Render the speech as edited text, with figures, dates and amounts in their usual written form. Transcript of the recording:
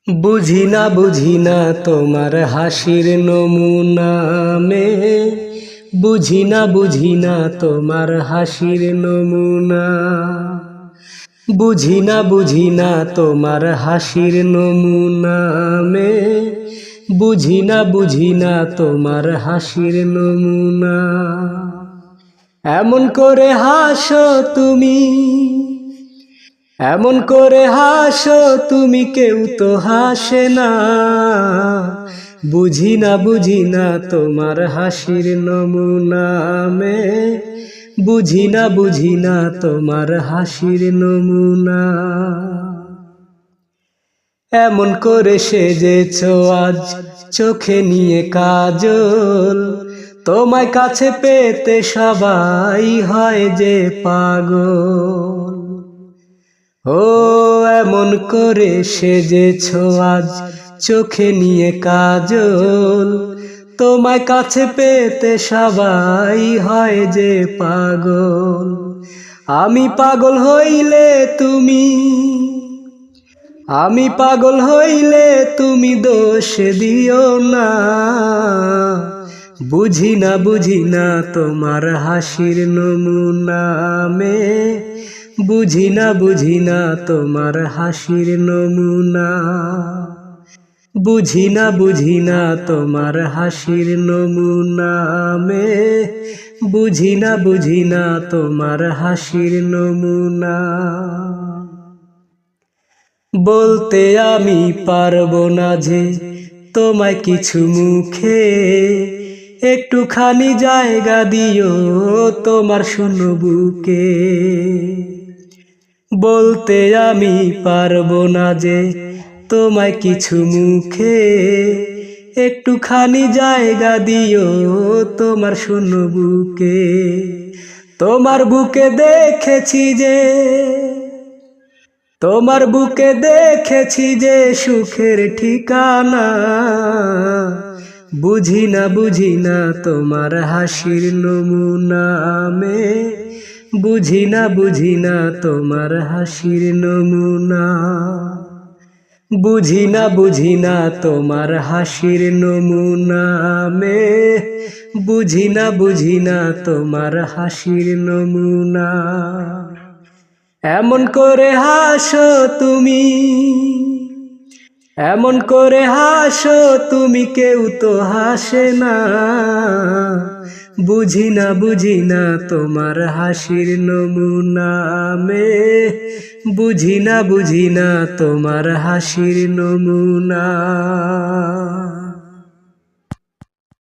বুঝি না তোমার হাসির নমুনা মে বুঝি না তোমার হাসির নমুনা বুঝি না তোমার হাসির নমুনা মে বুঝি না তোমার হাসির নমুনা। এমন করে হাসো তুমি, এমন করে হাসো তুমি, কেউ তো হাসে না। বুঝি না তোমার হাসির নমুনা মে বুঝি না তোমার হাসির নমুনা। এমন করে সেজেছো আজ চোখে নিয়ে কাজল, তোমায় কাছে পেতে সবাই হয় যে পাগল। ও এমন করে সেজেছো আজ চোখে নিয়ে কাজল, তোমায় কাছে পেতে সবাই হয় যে পাগল। আমি পাগল হইলে তুমি, আমি পাগল হইলে তুমি দোষ দিও না। বুঝি না তোমার হাসির নমুনা মে বুঝি না তোমার হাসির নমুনা। বুঝি না তোমার হাসির নমুনা মে বুঝি না তোমার হাসির নমুনা। বলতে আমি পারবো না যে তোমায় কিছু মুখে, একটুখানি জায়গা দিও তোমার শূন্য বুকে। বলতে আমি পারবো না যে তোমায় কিছু মুখে, একটুখানি জায়গা দিও তোমার শূন্য বুকে। তোমার বুকে দেখেছি যে, তোমার বুকে দেখেছি যে সুখের ঠিকানা। বুঝি না তোমার হাসির নমুনা মে বুঝি না তোমার হাসির নমুনা। বুঝি না তোমার হাসির নমুনা মে বুঝি না তোমার হাসির নমুনা। এমন করে হাসো তুমি, এমন করে হাসো তুমি, কেউ তো হাসে না। বুঝি না তোমার হাসির নমুনা মে বুঝি না তোমার হাসির নমুনা।